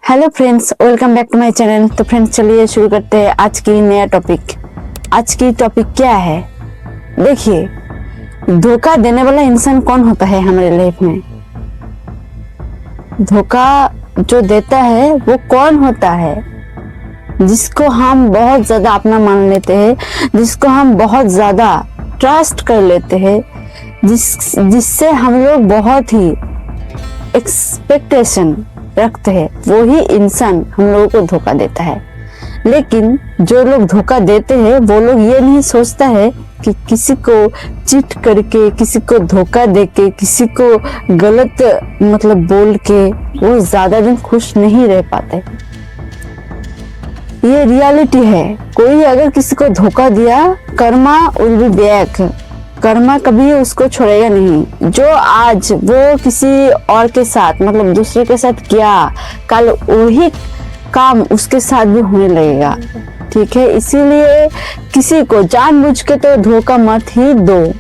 Hello friends, welcome back to my channel. तो friends चलिए शुरू करते हैं आज की नया टॉपिक। आज की टॉपिक क्या है? देखिए, धोखा देने वाला इंसान कौन होता है हमारे लाइफ में। धोखा जो देता है वो कौन होता है? जिसको हम बहुत ज्यादा अपना मान लेते हैं, जिसको हम बहुत ज्यादा ट्रस्ट कर लेते हैं, जिससे हम लोग बहुत ही एक्सपेक्टेशन रखते हैं, वो ही इंसान हम लोगों को धोखा देता है। लेकिन जो लोग धोखा देते हैं वो लोग ये नहीं सोचता है कि किसी को चीट करके, किसी को धोखा देके, किसी को गलत बोल के वो ज्यादा दिन खुश नहीं रह पाते। ये रियलिटी है। कोई अगर किसी को धोखा दिया, Karma will be back. Karma कभी उसको छोड़ेगा नहीं। जो आज वो किसी और के साथ दूसरे के साथ किया, कल वही काम उसके साथ भी होने लगेगा। ठीक है, इसीलिए किसी को जानबूझ के तो धोखा मत ही दो।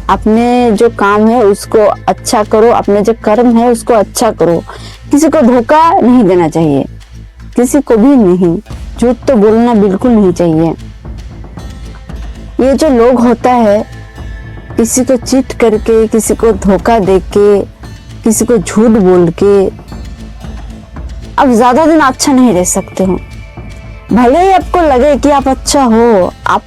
अपने जो काम है उसको अच्छा करो, अपने जो कर्म है उसको अच्छा करो। किसी को धोखा नहीं देना चाहिए, किसी को भी नहीं। झूठ तो बोलना बिल्कुल नहीं चाहिए। ये जो लोग होता है, किसी को चीट करके, किसी को धोखा देके, किसी को झूठ बोल के अब ज्यादा दिन अच्छा नहीं रह सकते हो। भले ही आपको लगे कि आप अच्छा हो, आप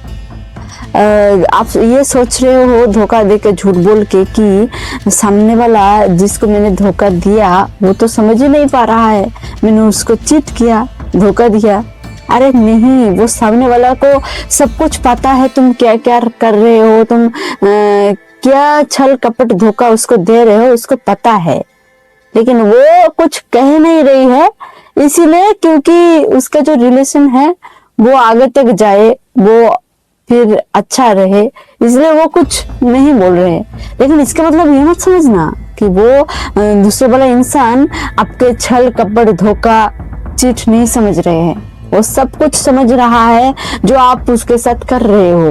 ये सोच रहे हो धोखा देके, झूठ बोल के, कि सामने वाला जिसको मैंने धोखा दिया वो तो समझ ही नहीं पा रहा है, मैंने उसको चीट किया, धोखा दिया। अरे नहीं, वो सामने वाला को सब कुछ पता है तुम क्या क्या कर रहे हो, तुम क्या छल कपट धोखा उसको दे रहे हो, उसको पता है। लेकिन वो कुछ कह नहीं रही है, इसीलिए क्योंकि उसका जो रिलेशन है वो आगे तक जाए, वो फिर अच्छा रहे, इसलिए वो कुछ नहीं बोल रहे। लेकिन इसका मतलब ये मत समझना कि वो दूसरे वाला इंसान आपके छल कपट धोखा चीट नहीं समझ रहे हैं। वो सब कुछ समझ रहा है जो आप उसके साथ कर रहे हो।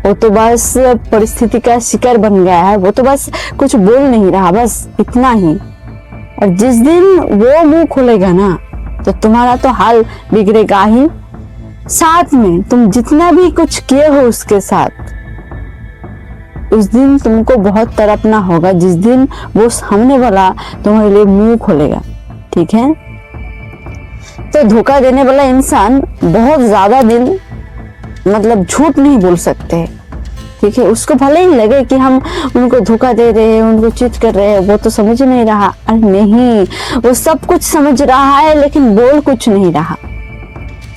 वो तो बस परिस्थिति का शिकार बन गया है, वो तो बस कुछ बोल नहीं रहा, बस इतना ही। और जिस दिन वो मुंह खोलेगा ना, तो तुम्हारा तो हाल बिगड़ेगा ही। साथ में तुम जितना भी कुछ किए हो उसके साथ, उस दिन तुमको बहुत तड़पना होगा, जिस दिन वो सामने वाला तुम्हारे लिए मुंह खोलेगा। ठीक है, तो धोखा देने वाला इंसान बहुत ज्यादा दिन झूठ नहीं बोल सकते। ठीक है, उसको भले ही लगे कि हम उनको धोखा दे रहे हैं, उनको चीट कर रहे हैं, वो तो समझ ही नहीं रहा। अरे नहीं, वो सब कुछ समझ रहा है लेकिन बोल कुछ नहीं रहा।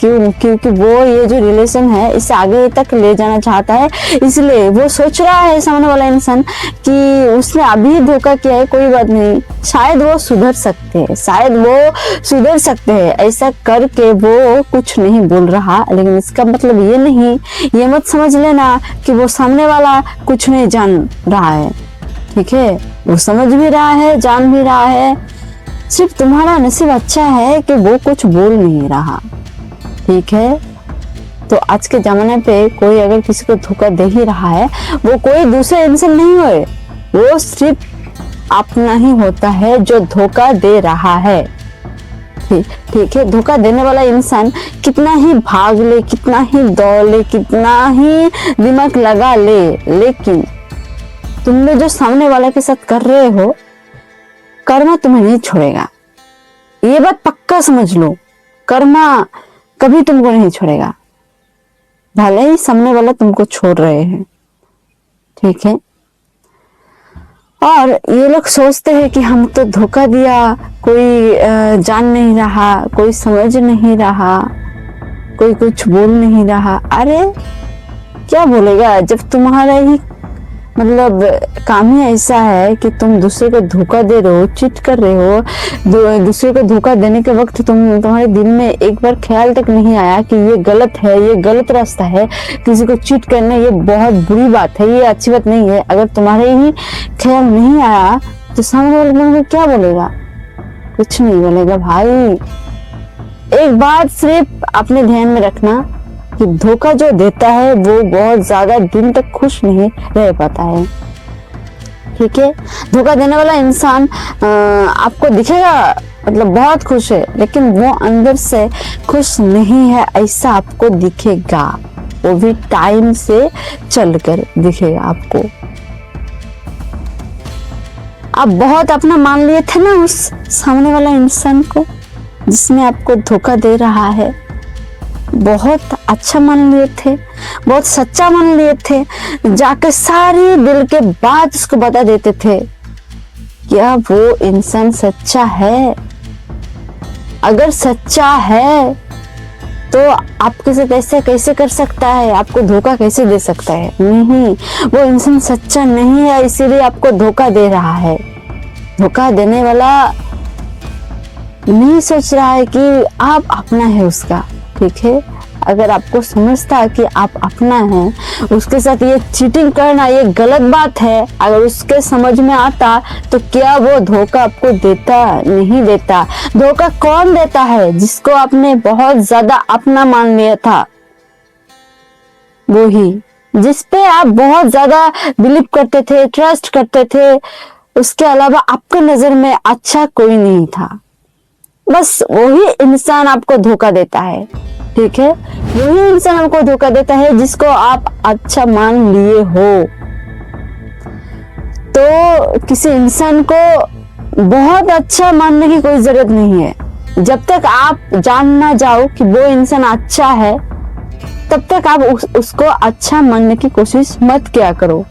क्यों? क्योंकि वो ये जो रिलेशन है इसे आगे तक ले जाना चाहता है, इसलिए वो सोच रहा है सामने वाला इंसान कि उसने अभी धोखा किया है, कोई बात नहीं, शायद वो सुधर सकते हैं, शायद वो सुधर सकते हैं। ऐसा करके वो कुछ नहीं बोल रहा। लेकिन इसका मतलब ये नहीं, ये मत समझ लेना कि वो सामने वाला कुछ नहीं जान रहा है। ठीक है, वो समझ भी रहा है, जान भी रहा है। सिर्फ तुम्हारा नसीब अच्छा है कि वो कुछ बोल नहीं रहा। ठीक है, तो आज के जमाने पे कोई अगर किसी को धोखा दे ही रहा है, वो कोई दूसरे इंसान नहीं होए, वो सिर्फ अपना ही होता है जो धोखा दे रहा है। ठीक है, धोखा देने वाला इंसान कितना ही भाग ले, कितना ही दौड़ ले, कितना ही दिमाग लगा ले, लेकिन तुमने जो सामने वाले के साथ कर रहे हो, कर्मा तुम्हें नहीं छोड़ेगा। ये बात पक्का समझ लो, कर्मा कभी तुमको नहीं छोड़ेगा, भले ही सामने वाला तुमको छोड़ रहे हैं। ठीक है, और ये लोग सोचते हैं कि हम तो धोखा दिया, कोई जान नहीं रहा, कोई समझ नहीं रहा, कोई कुछ बोल नहीं रहा। अरे क्या बोलेगा जब तुम्हारा ही काम ही ऐसा है कि तुम दूसरे को धोखा दे रहे हो, चीट कर रहे हो। दूसरे को धोखा देने के वक्त तुम्हारे दिल में एक बार ख्याल तक नहीं आया कि ये गलत है, ये गलत रास्ता है, किसी को चीट करना ये बहुत बुरी बात है, ये अच्छी बात नहीं है। अगर तुम्हारे ही ख्याल नहीं आया तो सामने वाले बंदे क्या बोलेगा? कुछ नहीं बोलेगा। भाई एक बात सिर्फ अपने ध्यान में रखना कि धोखा जो देता है वो बहुत ज्यादा दिन तक खुश नहीं रह पाता है। ठीक है। धोखा देने वाला इंसान आपको दिखेगा मतलब बहुत खुश है, लेकिन वो अंदर से खुश नहीं है ऐसा आपको दिखेगा, वो भी टाइम से चलकर दिखेगा आपको। आप बहुत अपना मान लिए थे ना उस सामने वाला इंसान को जिसने आपको धोखा दे रहा है, बहुत अच्छा मान लिए थे, बहुत सच्चा मान लिए थे, जाकर सारी दिल के बात उसको बता देते थे। क्या वो इंसान सच्चा है? अगर सच्चा है तो आपके साथ ऐसे कैसे कर सकता है, आपको धोखा कैसे दे सकता है? नहीं, वो इंसान सच्चा नहीं है, इसीलिए आपको धोखा दे रहा है। धोखा देने वाला नहीं सोच रहा है कि आप अपना है उसका, ठीक है। अगर आपको समझता है कि आप अपना है, उसके साथ ये चीटिंग करना ये गलत बात है, अगर उसके समझ में आता तो क्या वो धोखा आपको देता? नहीं देता। धोखा कौन देता है? जिसको आपने बहुत ज्यादा अपना मान लिया था, वो ही, जिसपे आप बहुत ज्यादा बिलीव करते थे, ट्रस्ट करते थे, उसके अलावा आपके नजर में अच्छा कोई नहीं था। बस वही इंसान आपको धोखा देता है, ठीक है। वही इंसान आपको धोखा देता है जिसको आप अच्छा मान लिए हो। तो किसी इंसान को बहुत अच्छा मानने की कोई जरूरत नहीं है। जब तक आप जान ना जाओ कि वो इंसान अच्छा है, तब तक आप उसको अच्छा मानने की कोशिश मत किया करो,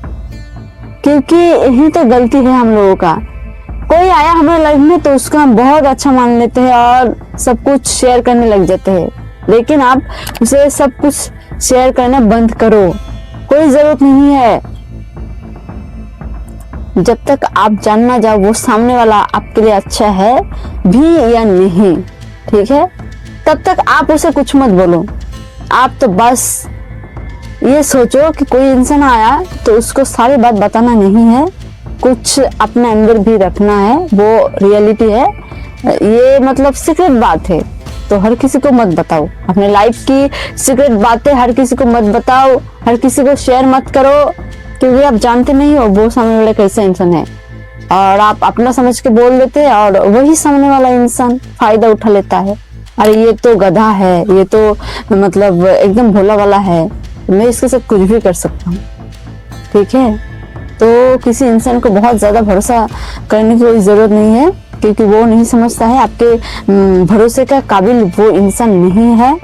क्योंकि यही तो गलती है हम लोगों का। कोई आया हमारे लाइफ में तो उसको हम बहुत अच्छा मान लेते हैं और सब कुछ शेयर करने लग जाते हैं, लेकिन आप उसे सब कुछ शेयर करना बंद करो, कोई जरूरत नहीं है। जब तक आप जान ना जाओ वो सामने वाला आपके लिए अच्छा है भी या नहीं, ठीक है, तब तक आप उसे कुछ मत बोलो। आप तो बस ये सोचो कि कोई इंसान आया तो उसको सारी बात बताना नहीं है, कुछ अपने अंदर भी रखना है, वो रियलिटी है, ये मतलब सीक्रेट बात है, तो हर किसी को मत बताओ। अपने लाइफ की सीक्रेट बातें हर किसी को मत बताओ, हर किसी को शेयर मत करो, क्योंकि आप जानते नहीं हो वो सामने वाला कैसा इंसान है, और आप अपना समझ के बोल देते हैं और वही सामने वाला इंसान फायदा उठा लेता है। अरे ये तो गधा है, ये तो मतलब एकदम भोला वाला है, मैं इसके साथ कुछ भी कर सकता हूँ, ठीक है। तो किसी इंसान को बहुत ज्यादा भरोसा करने की कोई जरूरत नहीं है, क्योंकि वो नहीं समझता है, आपके भरोसे का काबिल वो इंसान नहीं है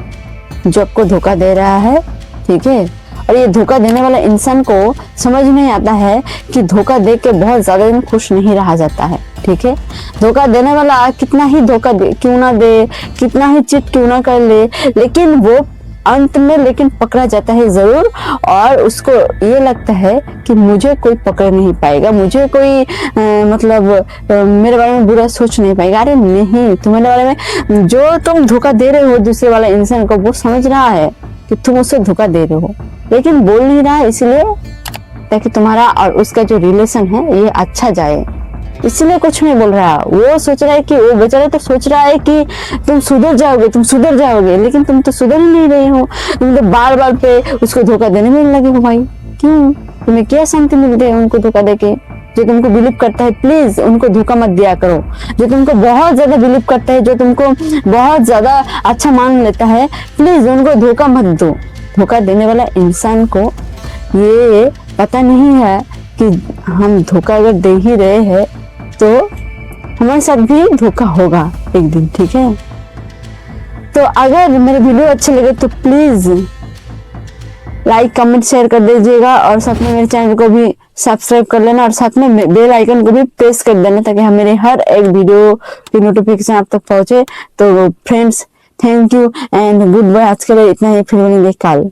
जो आपको धोखा दे रहा है, ठीक है। और ये धोखा देने वाला इंसान को समझ नहीं आता है कि धोखा दे के बहुत ज्यादा दिन खुश नहीं रहा जाता है, ठीक है। धोखा देने वाला कितना ही धोखा दे क्यों ना दे, कितना ही चिट क्यों ना कर ले, लेकिन वो अंत में लेकिन पकड़ा जाता है जरूर, और उसको ये लगता है कि मुझे कोई पकड़ नहीं पाएगा, मुझे कोई मतलब मेरे बारे में बुरा सोच नहीं पाएगा। अरे नहीं, तुम्हारे बारे में जो तुम धोखा दे रहे हो दूसरे वाला इंसान को, वो समझ रहा है कि तुम उसे धोखा दे रहे हो, लेकिन बोल नहीं रहा है, इसलिए ताकि तुम्हारा और उसका जो रिलेशन है ये अच्छा जाए, इसलिए कुछ नहीं बोल रहा। वो सोच रहा है कि वो बेचारा तो सोच रहा है कि तुम सुधर जाओगे, तुम सुधर जाओगे, लेकिन तुम तो सुधर ही नहीं रही हो, तुम तो बार बार पे उसको धोखा देने में लगे हो। भाई क्यों? तुम्हें क्या शांति मिलती है उनको धोखा देके? जो तुमको बिलीव करता है प्लीज उनको धोखा मत दिया करो। जो तुमको बहुत ज्यादा बिलीव करता है, जो तुमको बहुत ज्यादा अच्छा मान लेता है, प्लीज उनको धोखा मत दो। धोखा देने वाला इंसान को ये पता नहीं है कि हम धोखा अगर दे ही रहे हैं तो हमारे साथ भी धोखा होगा एक दिन, ठीक है। तो अगर मेरे वीडियो अच्छे लगे तो प्लीज लाइक कमेंट शेयर कर दीजिएगा, और साथ में मेरे चैनल को भी सब्सक्राइब कर लेना, और साथ में बेल आइकन को भी प्रेस कर देना ताकि हम मेरे हर एक वीडियो की नोटिफिकेशन आप तक पहुंचे। तो friends, thank you and goodbye. आज के लिए इतना ही, फिर मिलेंगे कल।